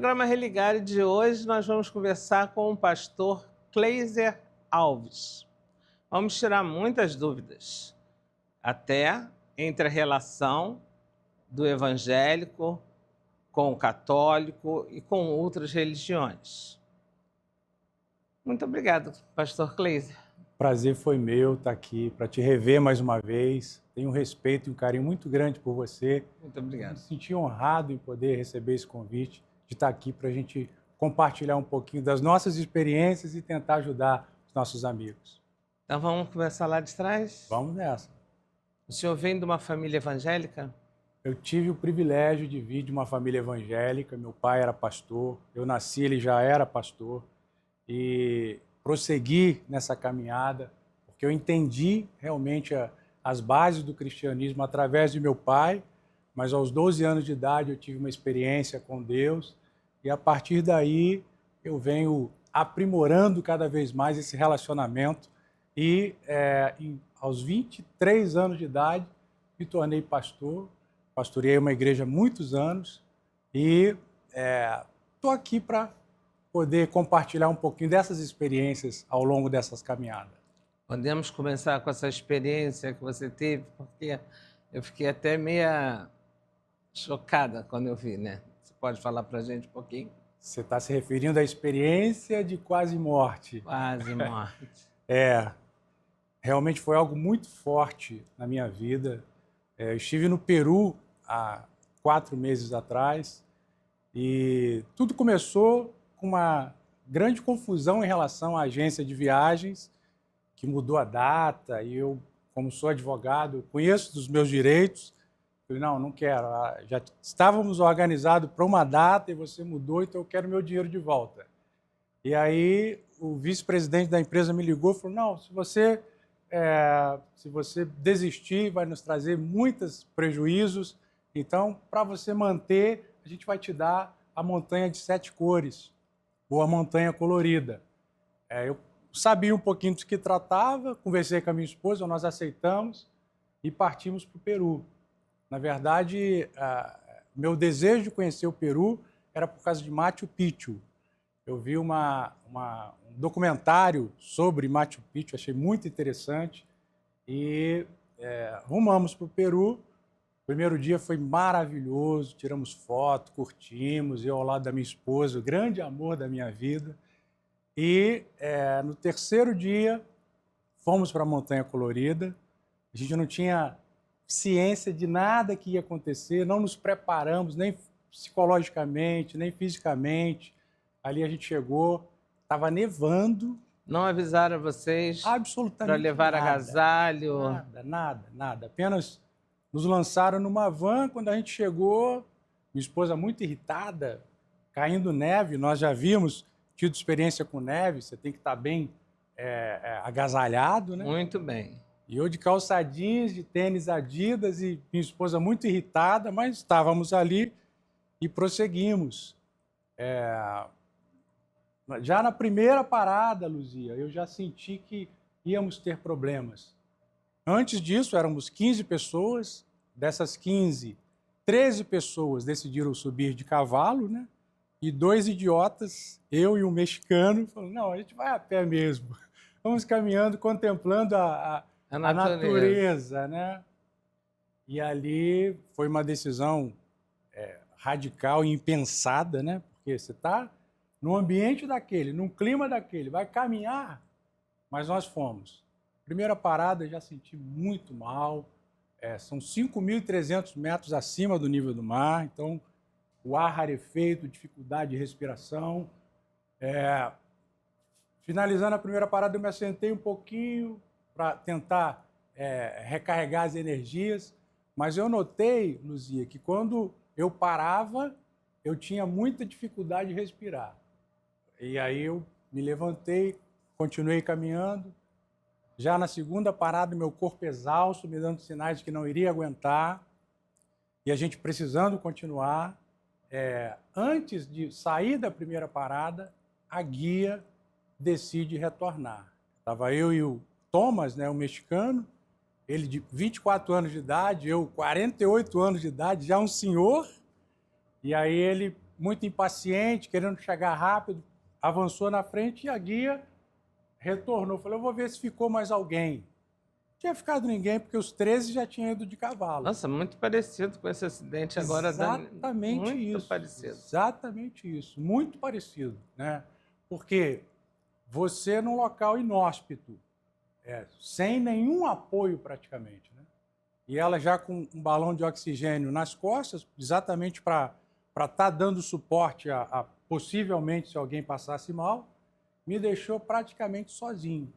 programa Religare de hoje nós vamos conversar com o pastor Cleiser Alves. Vamos tirar muitas dúvidas, até entre a relação do evangélico com o católico e com outras religiões. Muito obrigado, pastor Cleiser. Prazer foi meu estar aqui para te rever mais uma vez. Tenho um respeito e um carinho muito grande por você. Muito obrigado. Me senti honrado em poder receber esse convite de estar aqui para a gente compartilhar um pouquinho das nossas experiências e tentar ajudar os nossos amigos. Então vamos começar lá de trás? Vamos nessa. O senhor vem de uma família evangélica? Eu tive o privilégio de vir de uma família evangélica. Meu pai era pastor, eu nasci, ele já era pastor. E prossegui nessa caminhada, porque eu entendi realmente as bases do cristianismo através de meu pai, mas aos 12 anos de idade eu tive uma experiência com Deus e a partir daí eu venho aprimorando cada vez mais esse relacionamento e aos 23 anos de idade me tornei pastor, pastoreei uma igreja há muitos anos e estou aqui para poder compartilhar um pouquinho dessas experiências ao longo dessas caminhadas. Podemos começar com essa experiência que você teve, porque eu fiquei até meia chocada quando eu vi, né? Você pode falar para a gente um pouquinho? Você está se referindo à experiência de quase morte. Quase morte. Realmente foi algo muito forte na minha vida. Eu estive no Peru há 4 meses atrás e tudo começou com uma grande confusão em relação à agência de viagens, que mudou a data, e eu, como sou advogado, conheço dos meus direitos. Falei, não quero. Já estávamos organizados para uma data e você mudou, então eu quero meu dinheiro de volta. E aí o vice-presidente da empresa me ligou e falou, não, se você desistir, vai nos trazer muitos prejuízos, então, para você manter, a gente vai te dar a montanha de 7 cores, ou a montanha colorida. Eu sabia um pouquinho do que tratava, conversei com a minha esposa, nós aceitamos e partimos para o Peru. Na verdade, meu desejo de conhecer o Peru era por causa de Machu Picchu. Eu vi um documentário sobre Machu Picchu, achei muito interessante e rumamos para o Peru. O primeiro dia foi maravilhoso, tiramos foto, curtimos, eu ao lado da minha esposa, o grande amor da minha vida. E no terceiro dia, fomos para a Montanha Colorida. A gente não tinha ciência de nada que ia acontecer, não nos preparamos, nem psicologicamente, nem fisicamente. Ali a gente chegou, estava nevando. Não avisaram vocês absolutamente para levar nada, agasalho? Nada. Apenas nos lançaram numa van. Quando a gente chegou, minha esposa muito irritada, caindo neve. Nós já havíamos tido experiência com neve, você tem que estar bem agasalhado, né? Muito bem. E eu de calça jeans, de tênis Adidas e minha esposa muito irritada, mas estávamos ali e prosseguimos. Já na primeira parada, Luzia, eu já senti que íamos ter problemas. Antes disso, éramos 15 pessoas. Dessas 15, 13 pessoas decidiram subir de cavalo, né? E 2 idiotas, eu e um mexicano, falaram, não, a gente vai a pé mesmo. Vamos caminhando, contemplando a natureza, né? E ali foi uma decisão radical e impensada, né? Porque você está num ambiente daquele, num clima daquele, vai caminhar, mas nós fomos. Primeira parada, já senti muito mal. São 5.300 metros acima do nível do mar, então o ar rarefeito, dificuldade de respiração. Finalizando a primeira parada, eu me assentei um pouquinho para tentar recarregar as energias, mas eu notei, Luzia, que quando eu parava, eu tinha muita dificuldade de respirar. E aí eu me levantei, continuei caminhando. Já na segunda parada, meu corpo exausto, me dando sinais de que não iria aguentar, e a gente precisando continuar. Antes de sair da primeira parada, a guia decide retornar. Estava eu e o Thomas, né, o mexicano, ele de 24 anos de idade, eu 48 anos de idade, já um senhor, e aí ele muito impaciente, querendo chegar rápido, avançou na frente e a guia retornou. Falei, eu vou ver se ficou mais alguém. Não tinha ficado ninguém, porque os 13 já tinham ido de cavalo. Nossa, muito parecido com esse acidente agora. Exatamente Muito isso. parecido. Exatamente isso. Muito parecido, né? Porque você num local inóspito, sem nenhum apoio praticamente, né? E ela já com um balão de oxigênio nas costas, exatamente para estar dando suporte a possivelmente se alguém passasse mal, me deixou praticamente sozinho.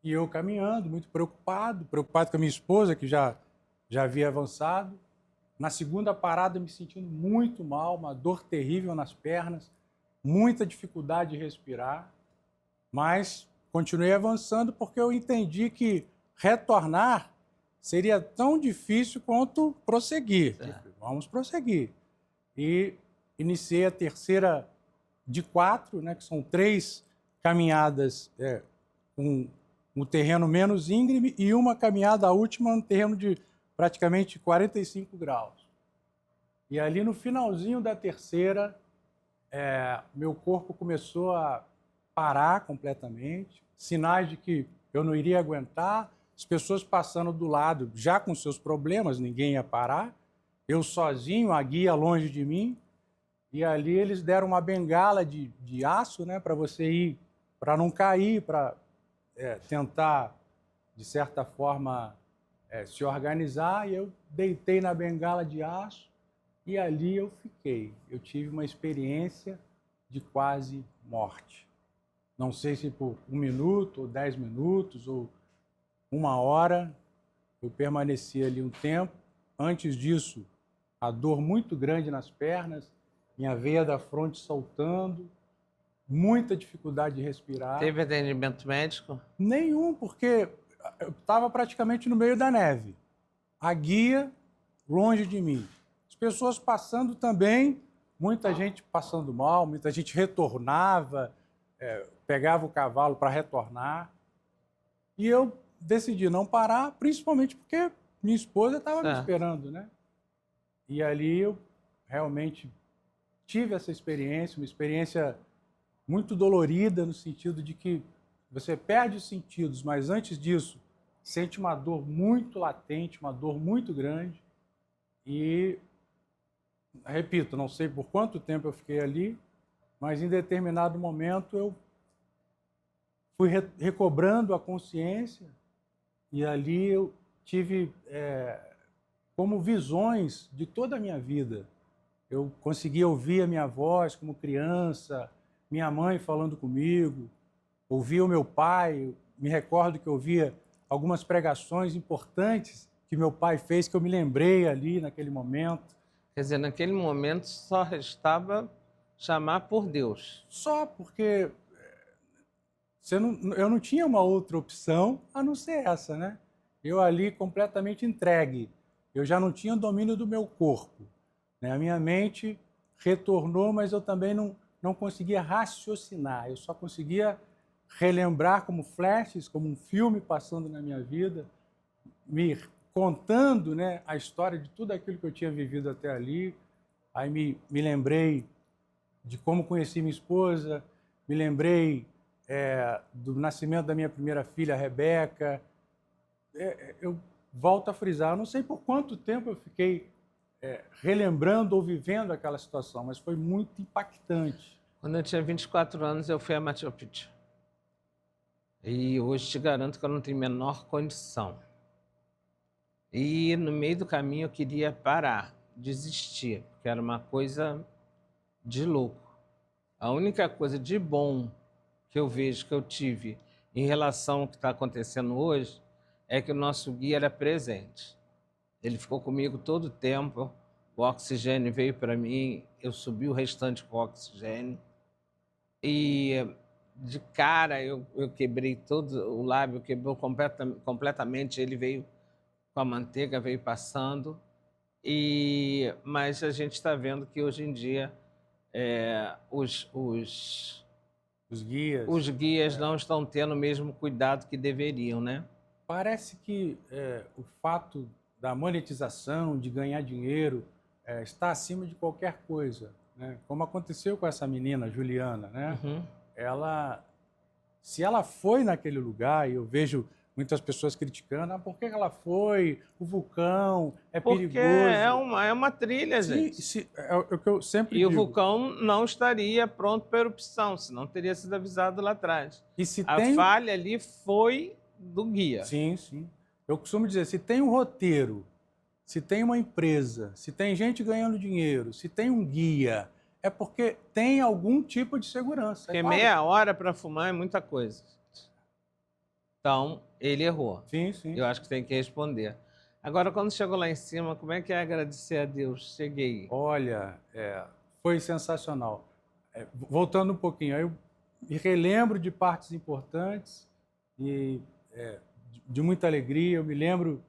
E eu caminhando, muito preocupado com a minha esposa, que já havia avançado. Na segunda parada, me sentindo muito mal, uma dor terrível nas pernas, muita dificuldade de respirar, mas continuei avançando porque eu entendi que retornar seria tão difícil quanto prosseguir. Vamos prosseguir. E iniciei a terceira de 4, né, que são 3 caminhadas com um terreno menos íngreme e uma caminhada, a última, no terreno de praticamente 45 graus. E ali no finalzinho da terceira, meu corpo começou a parar completamente, sinais de que eu não iria aguentar, as pessoas passando do lado já com seus problemas, ninguém ia parar, eu sozinho, a guia longe de mim, e ali eles deram uma bengala de aço, né, para você ir, para não cair, para tentar, de certa forma, se organizar, e eu deitei na bengala de aço e ali eu fiquei. Eu tive uma experiência de quase morte. Não sei se por 1 minuto, ou 10 minutos, ou 1 hora, eu permaneci ali um tempo. Antes disso, a dor muito grande nas pernas, minha veia da fronte soltando, muita dificuldade de respirar. Teve atendimento médico? Nenhum, porque eu estava praticamente no meio da neve. A guia longe de mim. As pessoas passando também, muita gente passando mal, muita gente retornava, pegava o cavalo para retornar. E eu decidi não parar, principalmente porque minha esposa estava me esperando, né? E ali eu realmente tive essa experiência, uma experiência muito dolorida, no sentido de que você perde os sentidos, mas antes disso, sente uma dor muito latente, uma dor muito grande. E, repito, não sei por quanto tempo eu fiquei ali, mas em determinado momento eu fui recobrando a consciência e ali eu tive como visões de toda a minha vida. Eu conseguia ouvir a minha voz como criança, minha mãe falando comigo, ouvia o meu pai, me recordo que eu ouvia algumas pregações importantes que meu pai fez, que eu me lembrei ali naquele momento. Quer dizer, naquele momento só restava chamar por Deus. Só porque eu não tinha uma outra opção a não ser essa, né? Eu ali completamente entregue. Eu já não tinha domínio do meu corpo, né? A minha mente retornou, mas eu também não conseguia raciocinar. Eu só conseguia relembrar como flashes, como um filme passando na minha vida, me contando, né, a história de tudo aquilo que eu tinha vivido até ali. Aí me lembrei de como conheci minha esposa, me lembrei do nascimento da minha primeira filha, Rebeca. Eu volto a frisar, eu não sei por quanto tempo eu fiquei relembrando ou vivendo aquela situação, mas foi muito impactante. Quando eu tinha 24 anos, eu fui a Machu Picchu. E hoje te garanto que eu não tenho a menor condição. E no meio do caminho eu queria parar, desistir, porque era uma coisa de louco. A única coisa de bom que eu vejo, que eu tive em relação ao que está acontecendo hoje, é que o nosso guia era presente. Ele ficou comigo todo o tempo, o oxigênio veio para mim, eu subi o restante com o oxigênio. E de cara eu quebrei todo o lábio, quebrou completamente, ele veio com a manteiga, veio passando. Mas a gente está vendo que hoje em dia os guias não estão tendo o mesmo cuidado que deveriam, né? Parece que o fato da monetização, de ganhar dinheiro, está acima de qualquer coisa. né? Como aconteceu com essa menina, Juliana, né? Uhum. Se ela foi naquele lugar, e eu vejo muitas pessoas criticando, por que ela foi? O vulcão é Porque perigoso. é uma trilha, Sim, gente. é o que eu sempre E o digo. vulcão não estaria pronto para erupção, senão teria sido avisado lá atrás. E se A tem... falha ali foi do guia. Sim, sim. Eu costumo dizer, se tem um roteiro, se tem uma empresa, se tem gente ganhando dinheiro, se tem um guia, é porque tem algum tipo de segurança. Porque claro. meia hora para fumar é muita coisa. Então, ele errou. Sim, sim. Eu acho que tem que responder. Agora, quando chegou lá em cima, como é que é agradecer a Deus? Cheguei. Olha, foi sensacional. Voltando um pouquinho, aí eu me relembro de partes importantes e de muita alegria. Eu me lembro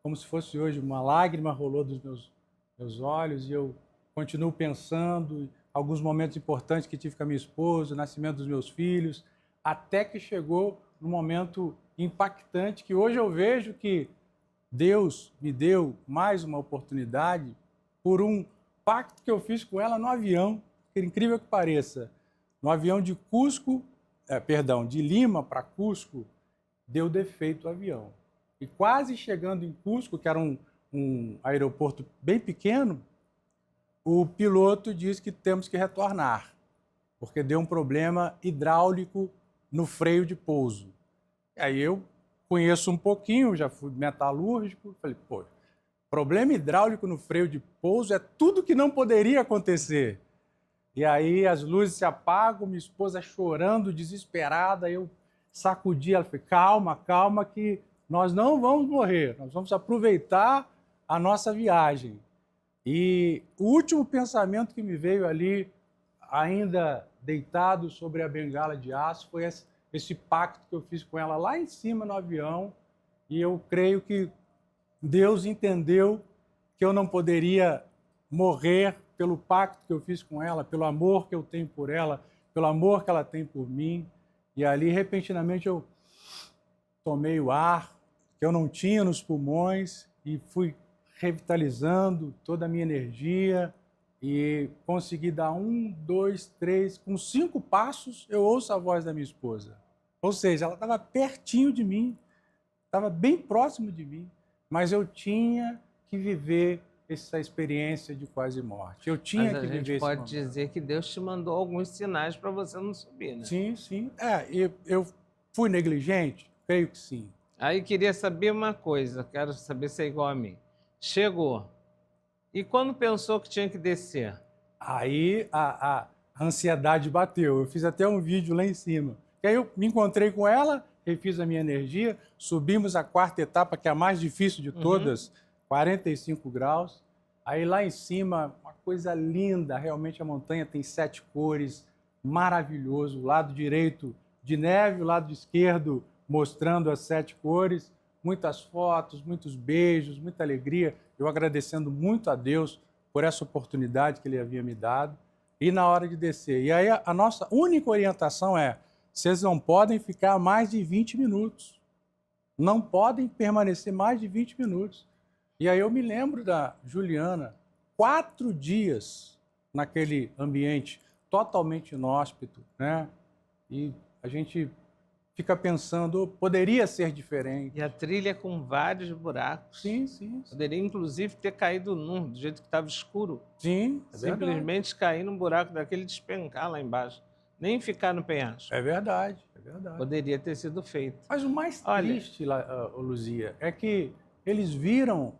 como se fosse hoje, uma lágrima rolou dos meus olhos e eu continuo pensando em alguns momentos importantes que tive com a minha esposa, o nascimento dos meus filhos, até que chegou no momento impactante que hoje eu vejo que Deus me deu mais uma oportunidade por um pacto que eu fiz com ela no avião, por incrível que pareça. No avião de de Lima para Cusco, deu defeito o avião. E quase chegando em Cusco, que era um aeroporto bem pequeno, o piloto disse que temos que retornar, porque deu um problema hidráulico no freio de pouso. E aí eu conheço um pouquinho, já fui metalúrgico, falei, pô, problema hidráulico no freio de pouso é tudo que não poderia acontecer. E aí as luzes se apagam, minha esposa chorando, desesperada, eu sacudi, ela falou, calma, calma, que nós não vamos morrer, nós vamos aproveitar a nossa viagem. E o último pensamento que me veio ali, ainda deitado sobre a bengala de aço, foi esse pacto que eu fiz com ela lá em cima no avião. E eu creio que Deus entendeu que eu não poderia morrer pelo pacto que eu fiz com ela, pelo amor que eu tenho por ela, pelo amor que ela tem por mim. E ali, repentinamente, eu tomei o ar que eu não tinha nos pulmões e fui revitalizando toda a minha energia e consegui dar 1, 2, 3, com 5 passos eu ouço a voz da minha esposa. Ou seja, ela estava pertinho de mim, estava bem próximo de mim, mas eu tinha que viver essa experiência de quase morte. Eu tinha Mas que a gente viver esse pode momento. dizer que Deus te mandou alguns sinais para você não subir, né? Sim, sim. Eu fui negligente? Creio que sim. Aí queria saber uma coisa, quero saber se é igual a mim. Chegou. E quando pensou que tinha que descer? Aí a ansiedade bateu. Eu fiz até um vídeo lá em cima. E aí eu me encontrei com ela, refiz a minha energia, subimos a 4ª etapa, que é a mais difícil de todas, 45 graus. Aí lá em cima, uma coisa linda, realmente a montanha tem 7 cores, maravilhoso. O lado direito de neve, o lado esquerdo mostrando as 7 cores. Muitas fotos, muitos beijos, muita alegria. Eu agradecendo muito a Deus por essa oportunidade que Ele havia me dado. E na hora de descer. E aí a nossa única orientação é: vocês não podem ficar mais de 20 minutos. Não podem permanecer mais de 20 minutos. E aí eu me lembro da Juliana, 4 dias naquele ambiente totalmente inóspito, né? E a gente fica pensando, poderia ser diferente. E a trilha com vários buracos. Sim, sim. Poderia, inclusive, ter caído num, do jeito que estava escuro. Sim, é verdade. Simplesmente cair num buraco daquele e despencar lá embaixo. Nem ficar no penhasco. É verdade, é verdade. Poderia ter sido feito. Mas o mais triste, Luzia, é que eles viram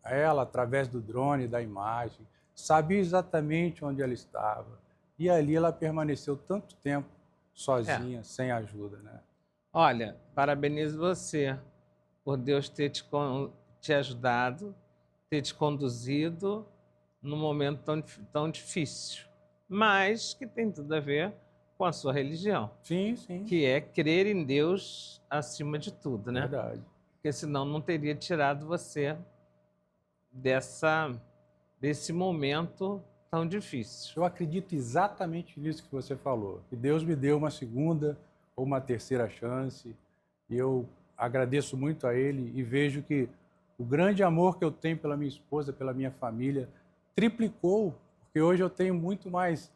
ela através do drone, da imagem, sabiam exatamente onde ela estava. E ali ela permaneceu tanto tempo sozinha, sem ajuda, né? Olha, parabenizo você por Deus ter te ajudado, ter te conduzido num momento tão difícil, mas que tem tudo a ver com a sua religião, Sim, sim. que é crer em Deus acima de tudo, né? Verdade. Porque senão não teria tirado você desse momento tão difícil. Eu acredito exatamente nisso que você falou, que Deus me deu uma segunda ou uma terceira chance, e eu agradeço muito a Ele e vejo que o grande amor que eu tenho pela minha esposa, pela minha família, triplicou, porque porque hoje eu tenho muito mais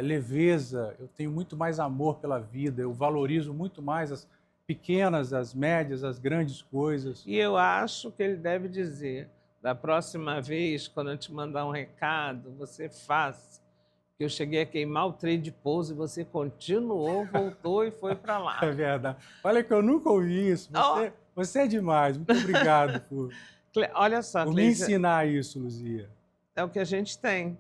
leveza, eu tenho muito mais amor pela vida, eu valorizo muito mais as pequenas, as médias, as grandes coisas. E eu acho que ele deve dizer, da próxima vez, quando eu te mandar um recado, você faça. Que eu cheguei a queimar o trem de pouso e você continuou, voltou e foi para lá. É verdade. Olha que eu nunca ouvi isso. Você é demais. Muito obrigado Olha só, por me ensinar isso, Luzia. É o que a gente tem.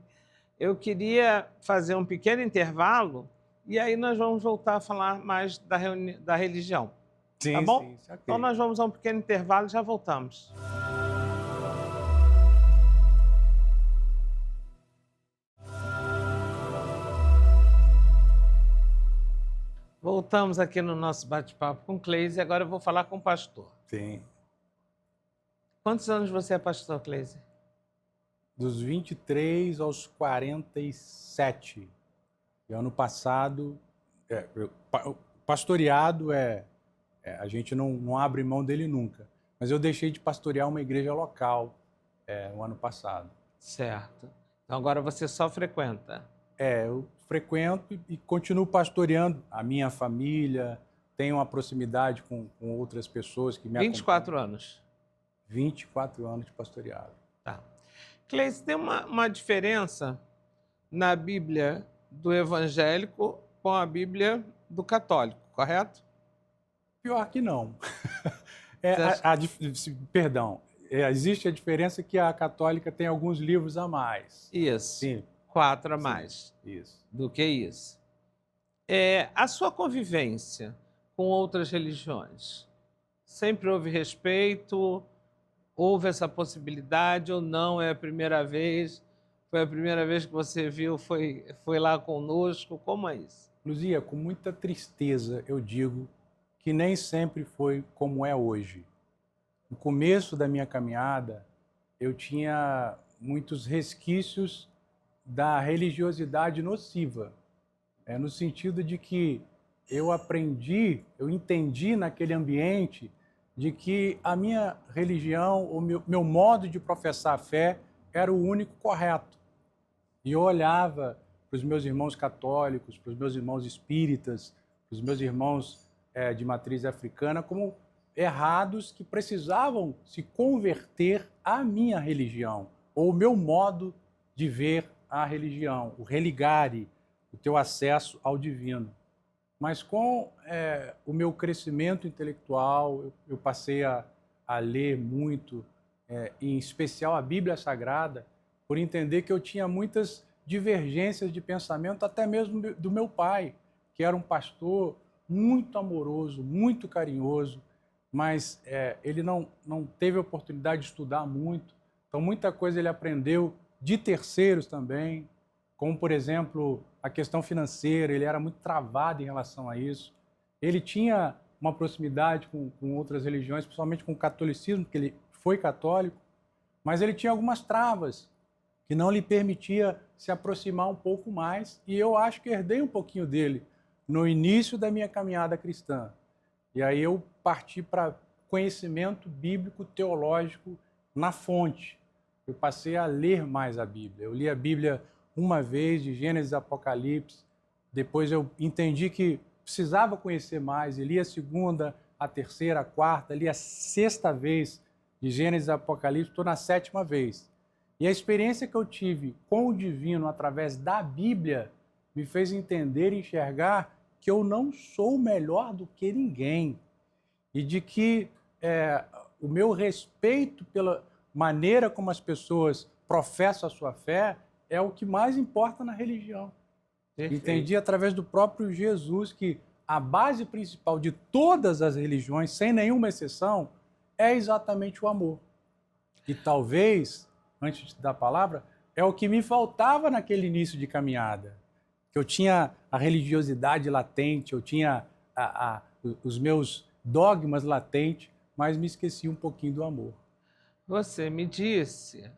Eu queria fazer um pequeno intervalo e aí nós vamos voltar a falar mais da religião. Sim, tá bom? sim. Okay. Então nós vamos a um pequeno intervalo e já voltamos. Voltamos aqui no nosso bate-papo com Cleise e agora eu vou falar com o pastor. Sim. Quantos anos você é pastor, Cleise? Dos 23 aos 47. E ano passado, pastoreado a gente não abre mão dele nunca. Mas eu deixei de pastorear uma igreja local no ano passado. Certo. Então agora você só frequenta. Eu frequento e continuo pastoreando a minha família, tenho uma proximidade com outras pessoas que me acompanham. 24 anos. 24 anos de pastoreado. Tá. Cleise, tem uma diferença na Bíblia do evangélico com a Bíblia do católico, correto? Pior que não. Perdão, existe a diferença que a católica tem alguns livros a mais. Isso. Sim. 4 a mais. Isso. Do que isso. A sua convivência com outras religiões, sempre houve respeito? Houve essa possibilidade ou não? É a primeira vez? Foi a primeira vez que você viu, foi lá conosco? Como é isso? Luzia, com muita tristeza eu digo que nem sempre foi como é hoje. No começo da minha caminhada, eu tinha muitos resquícios da religiosidade nociva, no sentido de que eu entendi naquele ambiente de que a minha religião, o meu modo de professar a fé era o único correto. E eu olhava para os meus irmãos católicos, para os meus irmãos espíritas, para os meus irmãos de matriz africana como errados que precisavam se converter à minha religião, ou o meu modo de ver a religião, o religare, o teu acesso ao divino. Mas com o meu crescimento intelectual, eu passei a ler muito, em especial a Bíblia Sagrada, por entender que eu tinha muitas divergências de pensamento, até mesmo do meu pai, que era um pastor muito amoroso, muito carinhoso, mas ele não teve a oportunidade de estudar muito, então muita coisa ele aprendeu de terceiros também, como, por exemplo, a questão financeira, ele era muito travado em relação a isso. Ele tinha uma proximidade com outras religiões, principalmente com o catolicismo, porque ele foi católico, mas ele tinha algumas travas que não lhe permitia se aproximar um pouco mais, e eu acho que herdei um pouquinho dele no início da minha caminhada cristã. E aí eu parti para conhecimento bíblico, teológico na fonte. Eu passei a ler mais a Bíblia. Eu li a Bíblia uma vez, de Gênesis a Apocalipse. Depois eu entendi que precisava conhecer mais. E li a segunda, a terceira, a quarta, li a sexta vez de Gênesis a Apocalipse. Estou na 7ª vez. E a experiência que eu tive com o divino através da Bíblia me fez entender e enxergar que eu não sou melhor do que ninguém. E de que o meu respeito pela maneira como as pessoas professam a sua fé é o que mais importa na religião. Perfeito. Entendi através do próprio Jesus que a base principal de todas as religiões, sem nenhuma exceção, é exatamente o amor. E talvez, antes de dar a palavra, é o que me faltava naquele início de caminhada. Que eu tinha a religiosidade latente, eu tinha os meus dogmas latentes, mas me esqueci um pouquinho do amor. Você me disse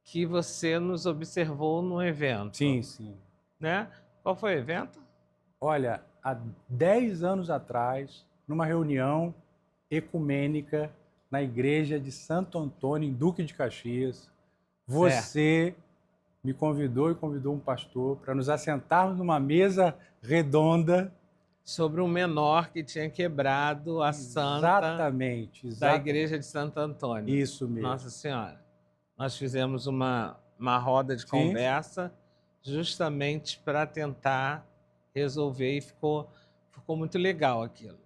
que você nos observou num evento. Sim, sim. Né? Qual foi o evento? Olha, há 10 anos atrás, numa reunião ecumênica na igreja de Santo Antônio, em Duque de Caxias, você me convidou e convidou um pastor para nos assentarmos numa mesa redonda. Sobre um menor que tinha quebrado a santa Exatamente, da exatamente. igreja de Santo Antônio. Isso mesmo. Nossa Senhora. Nós fizemos uma roda de Sim. conversa justamente para tentar resolver e ficou muito legal aquilo,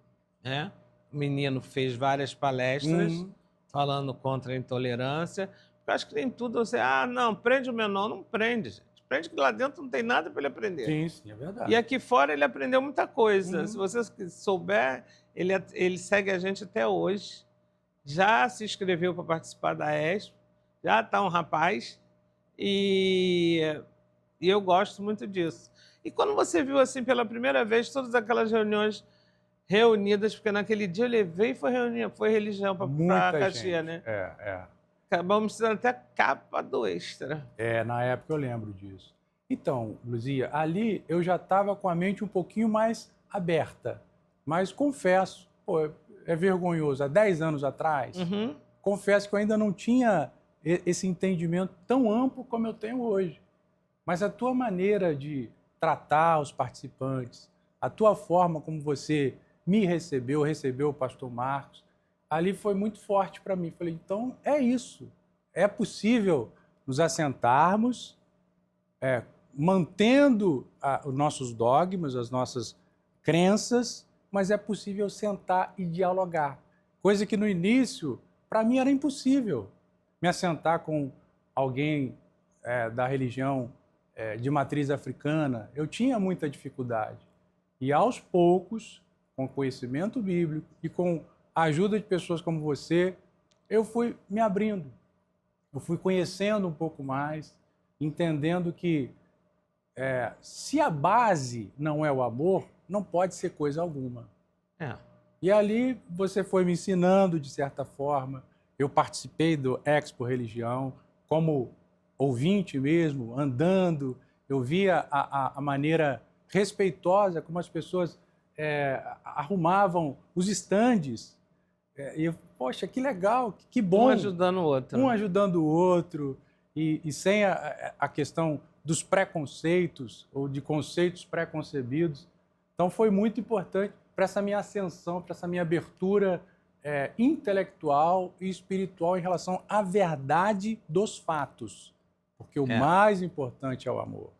né? O menino fez várias palestras Uhum. falando contra a intolerância. Eu acho que nem tudo você, não, prende o menor, não prende, gente. Prende que lá dentro não tem nada para ele aprender. Sim, sim, é verdade. E aqui fora ele aprendeu muita coisa. Uhum. Se você souber, ele segue a gente até hoje. Já se inscreveu para participar da ESP, já está um rapaz, e eu gosto muito disso. E quando você viu assim pela primeira vez todas aquelas reuniões reunidas, porque naquele dia eu levei e foi religião para Muita Caxias, gente. né? É. Acabamos sendo até capa do Extra. Na época eu lembro disso. Então, Luzia, ali eu já estava com a mente um pouquinho mais aberta. Mas confesso, é vergonhoso, há 10 anos atrás, Uhum. confesso que eu ainda não tinha esse entendimento tão amplo como eu tenho hoje. Mas a tua maneira de tratar os participantes, a tua forma como você me recebeu o pastor Marcos, ali foi muito forte para mim. Falei, então é isso. É possível nos assentarmos, mantendo os nossos dogmas, as nossas crenças, mas é possível sentar e dialogar. Coisa que no início, para mim, era impossível. Me assentar com alguém da religião de matriz africana, eu tinha muita dificuldade. E aos poucos, com conhecimento bíblico e com a ajuda de pessoas como você, eu fui me abrindo. Eu fui conhecendo um pouco mais, entendendo que se a base não é o amor, não pode ser coisa alguma. E ali você foi me ensinando, de certa forma. Eu participei do Expo Religião como ouvinte mesmo, andando. Eu via a maneira respeitosa como as pessoas arrumavam os estandes. E eu, poxa, que legal, que bom. Um ajudando o outro. Um ajudando o outro, e sem a questão dos preconceitos ou de conceitos preconcebidos. Então foi muito importante para essa minha ascensão, para essa minha abertura intelectual e espiritual em relação à verdade dos fatos. Porque o mais importante é o amor.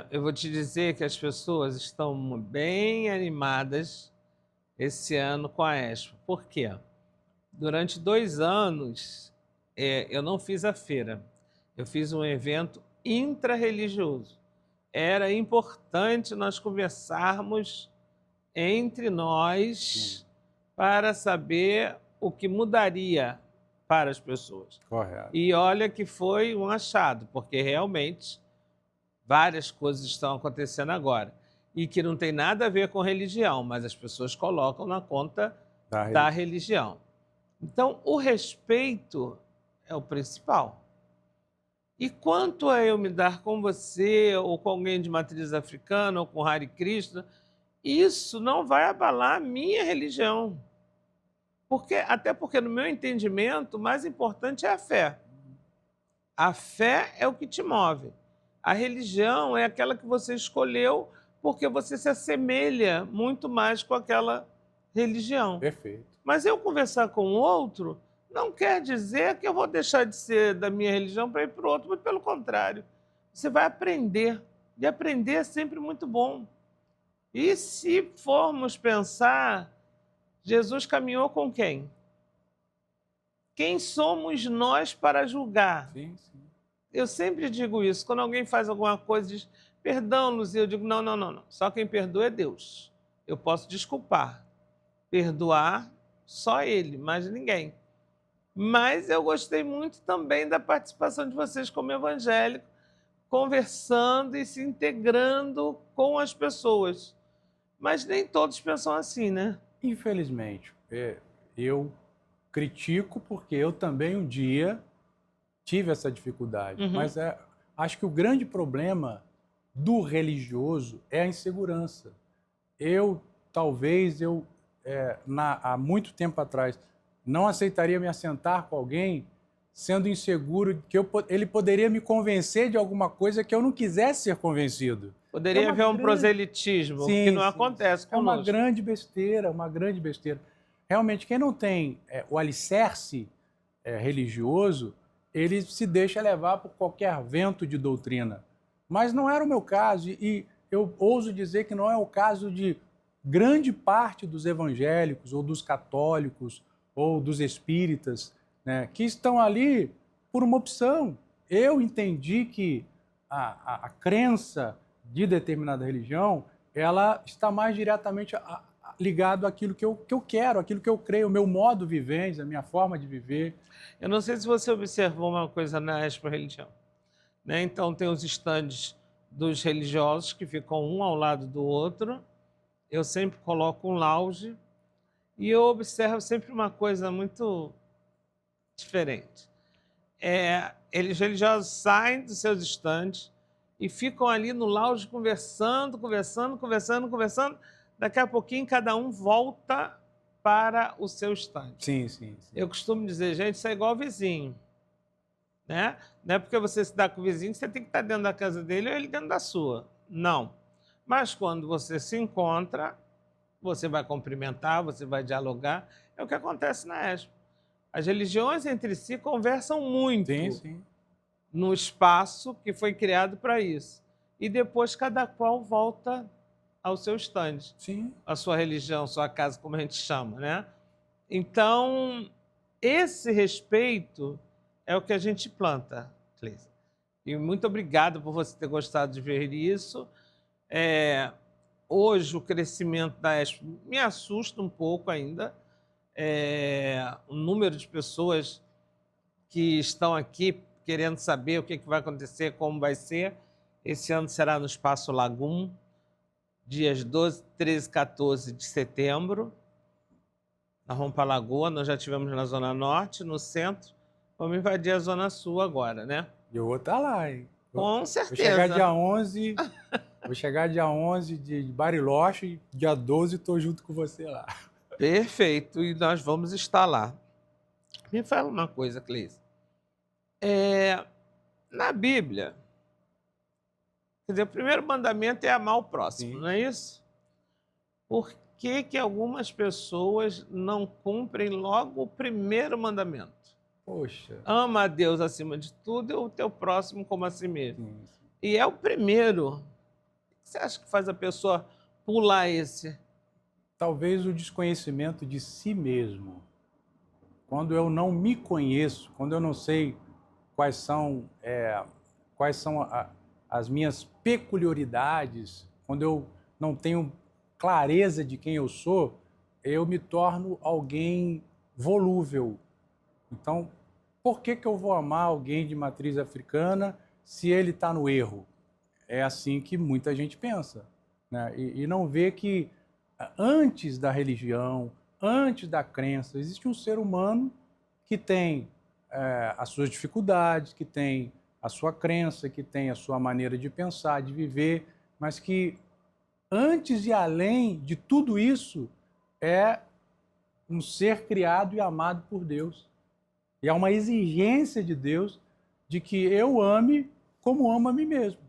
Eu vou te dizer que as pessoas estão bem animadas esse ano com a Expo. Por quê? Durante 2 anos, eu não fiz a feira. Eu fiz um evento intra-religioso. Era importante nós conversarmos entre nós para saber o que mudaria para as pessoas. Correto. E olha que foi um achado, porque realmente várias coisas estão acontecendo agora e que não tem nada a ver com religião, mas as pessoas colocam na conta da religião. Então, o respeito é o principal. E quanto a eu me dar com você, ou com alguém de matriz africana, ou com Hare Krishna, isso não vai abalar a minha religião. Até porque, no meu entendimento, o mais importante é a fé. A fé é o que te move. A religião é aquela que você escolheu porque você se assemelha muito mais com aquela religião. Perfeito. Mas eu conversar com o outro não quer dizer que eu vou deixar de ser da minha religião para ir para o outro, muito pelo contrário. Você vai aprender, e aprender é sempre muito bom. E se formos pensar, Jesus caminhou com quem? Quem somos nós para julgar? Sim. Eu sempre digo isso. Quando alguém faz alguma coisa e diz, perdão, Luzia, eu digo, não. Só quem perdoa é Deus. Eu posso desculpar. Perdoar, só Ele, mais ninguém. Mas eu gostei muito também da participação de vocês como evangélico, conversando e se integrando com as pessoas. Mas nem todos pensam assim, né? Infelizmente, eu critico porque eu também um dia tive essa dificuldade. Mas acho que o grande problema do religioso é a insegurança. Talvez há muito tempo atrás, não aceitaria me assentar com alguém sendo inseguro, que ele poderia me convencer de alguma coisa que eu não quisesse ser convencido. Poderia haver um proselitismo, que não acontece É uma conosco. grande besteira, uma grande besteira. Realmente, quem não tem o alicerce religioso, ele se deixa levar por qualquer vento de doutrina. Mas não era o meu caso, e eu ouso dizer que não é o caso de grande parte dos evangélicos, ou dos católicos, ou dos espíritas, né, que estão ali por uma opção. Eu entendi que a crença de determinada religião, ela está mais diretamente ligado àquilo que eu quero, àquilo que eu creio, o meu modo vivente, a minha forma de viver. Eu não sei se você observou uma coisa na Expo Religião, né? Então, tem os estandes dos religiosos que ficam um ao lado do outro. Eu sempre coloco um lounge e eu observo sempre uma coisa muito diferente. Eles religiosos saem dos seus estandes e ficam ali no lounge conversando. Daqui a pouquinho, cada um volta para o seu estande. Sim. Eu costumo dizer, gente, isso é igual vizinho, né? Não é porque você se dá com o vizinho que você tem que estar dentro da casa dele ou ele dentro da sua. Não. Mas quando você se encontra, você vai cumprimentar, você vai dialogar. É o que acontece na Expo. As religiões entre si conversam muito no espaço que foi criado para isso. E depois cada qual volta ao seu estande. Sim. A sua religião, a sua casa, como a gente chama, né? Então, esse respeito é o que a gente planta, Cleisa. E muito obrigado por você ter gostado de ver isso. Hoje, o crescimento da Expo me assusta um pouco ainda. O número de pessoas que estão aqui querendo saber o que vai acontecer, como vai ser. Esse ano será no Espaço Lagum, dias 12, 13 e 14 de setembro. Nós vamos para a Lagoa, nós já estivemos na Zona Norte, no centro. Vamos invadir a Zona Sul agora, né? Eu vou estar lá, hein? Com certeza. Vou chegar dia 11 de Bariloche e dia 12 estou junto com você lá. Perfeito, e nós vamos estar lá. Me fala uma coisa, Cleise. Na Bíblia, quer dizer, o primeiro mandamento é amar o próximo, não é isso? Por que algumas pessoas não cumprem logo o primeiro mandamento? Poxa. Ama a Deus acima de tudo e o teu próximo como a si mesmo. E é o primeiro. O que você acha que faz a pessoa pular esse? Talvez o desconhecimento de si mesmo. Quando eu não me conheço, quando eu não sei quais são as minhas peculiaridades, quando eu não tenho clareza de quem eu sou, eu me torno alguém volúvel. Então, por que eu vou amar alguém de matriz africana se ele está no erro? É assim que muita gente pensa, né? E não vê que antes da religião, antes da crença, existe um ser humano que tem as suas dificuldades, que tem a sua crença, que tem a sua maneira de pensar, de viver, mas que antes e além de tudo isso é um ser criado e amado por Deus. E há uma exigência de Deus de que eu ame como amo a mim mesmo.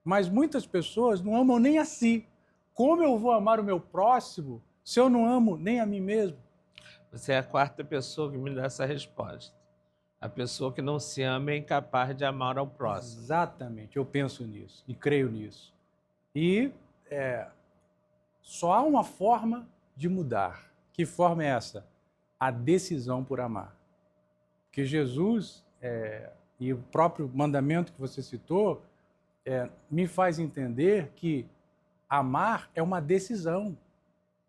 Mas muitas pessoas não amam nem a si. Como eu vou amar o meu próximo se eu não amo nem a mim mesmo? Você é a quarta pessoa que me dá essa resposta. A pessoa que não se ama é incapaz de amar ao próximo. Exatamente, eu penso nisso e creio nisso. E só há uma forma de mudar. Que forma é essa? A decisão por amar. Porque Jesus, e o próprio mandamento que você citou, me faz entender que amar é uma decisão.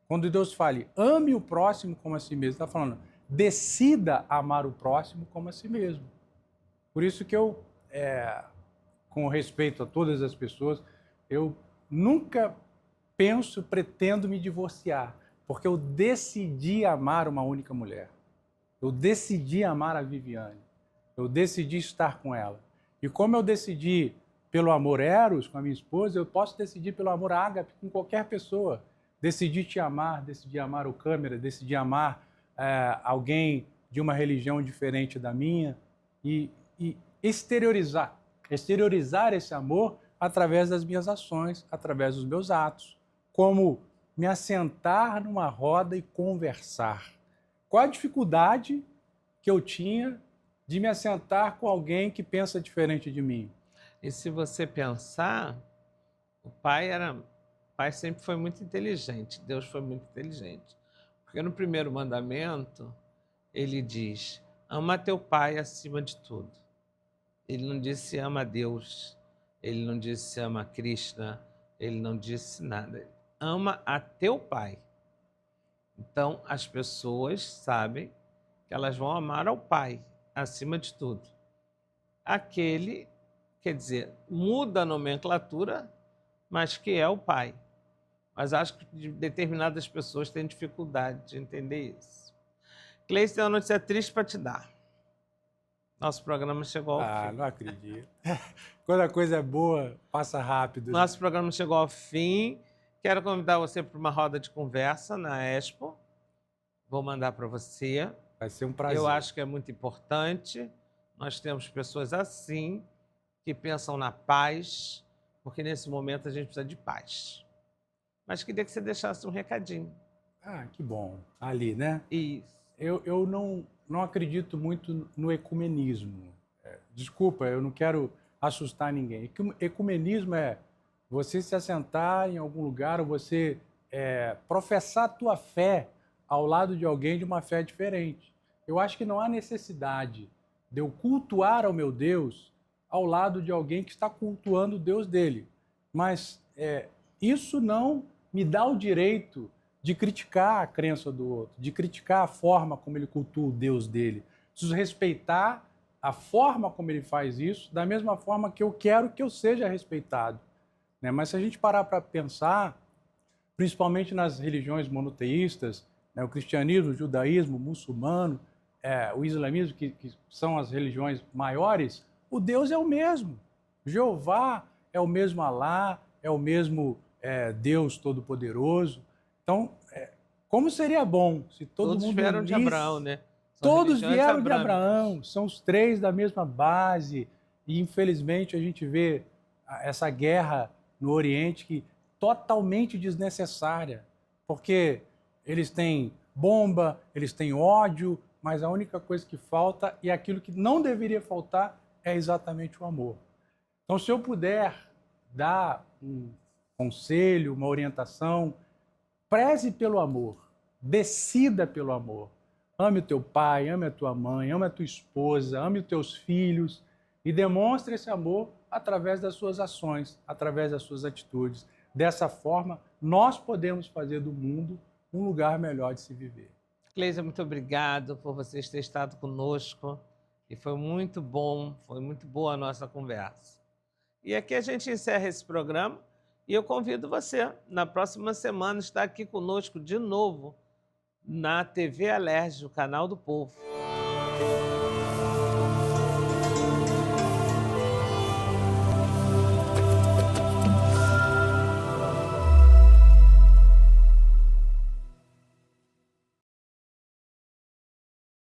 Quando Deus fala, ame o próximo como a si mesmo, está falando, decida amar o próximo como a si mesmo. Por isso que eu, com respeito a todas as pessoas, eu nunca pretendo me divorciar, porque eu decidi amar uma única mulher. Eu decidi amar a Viviane. Eu decidi estar com ela. E como eu decidi pelo amor eros com a minha esposa, eu posso decidir pelo amor ágape com qualquer pessoa. Decidi te amar, decidi amar o câmera, decidi amar alguém de uma religião diferente da minha, e exteriorizar esse amor através das minhas ações, através dos meus atos, como me assentar numa roda e conversar. Qual a dificuldade que eu tinha de me assentar com alguém que pensa diferente de mim? E se você pensar, o pai sempre foi muito inteligente, Deus foi muito inteligente. Porque no primeiro mandamento, ele diz: ama teu pai acima de tudo. Ele não disse ama a Deus, ele não disse ama a Krishna, ele não disse nada. Ama a teu pai. Então, as pessoas sabem que elas vão amar ao pai acima de tudo. Aquele, quer dizer, muda a nomenclatura, mas que é o pai. Mas acho que determinadas pessoas têm dificuldade de entender isso. Cleiton, tem uma notícia triste para te dar. Nosso programa chegou ao fim. Não acredito. Quando a coisa é boa, passa rápido. Nosso programa chegou ao fim. Quero convidar você para uma roda de conversa na Expo. Vou mandar para você. Vai ser um prazer. Eu acho que é muito importante. Nós temos pessoas assim, que pensam na paz, porque nesse momento a gente precisa de paz. Mas queria que você deixasse um recadinho. Que bom. Ali, né? Isso. Eu não acredito muito no ecumenismo. Desculpa, eu não quero assustar ninguém. Ecumenismo é você se assentar em algum lugar ou você professar a tua fé ao lado de alguém de uma fé diferente. Eu acho que não há necessidade de eu cultuar ao meu Deus ao lado de alguém que está cultuando o Deus dele. Mas isso não me dá o direito de criticar a crença do outro, de criticar a forma como ele cultua o Deus dele. Preciso respeitar a forma como ele faz isso, da mesma forma que eu quero que eu seja respeitado. Né? Mas se a gente parar para pensar, principalmente nas religiões monoteístas, né, o cristianismo, o judaísmo, o muçulmano, o islamismo, que são as religiões maiores, o Deus é o mesmo. Jeová é o mesmo Alá, é o mesmo Deus Todo-Poderoso. Então, como seria bom se todos mundo vieram de Abraão, né? Todos vieram de Abraão, são os três da mesma base. E, infelizmente, a gente vê essa guerra no Oriente que totalmente desnecessária, porque eles têm bomba, eles têm ódio, mas a única coisa que falta e aquilo que não deveria faltar é exatamente o amor. Então, se eu puder dar um conselho, uma orientação, preze pelo amor, decida pelo amor. Ame o teu pai, ame a tua mãe, ame a tua esposa, ame os teus filhos e demonstre esse amor através das suas ações, através das suas atitudes. Dessa forma, nós podemos fazer do mundo um lugar melhor de se viver. Cleisa, muito obrigado por vocês terem estado conosco e foi muito bom, foi muito boa a nossa conversa. E aqui a gente encerra esse programa e eu convido você, na próxima semana, a estar aqui conosco de novo na TV Alerj, o canal do Povo.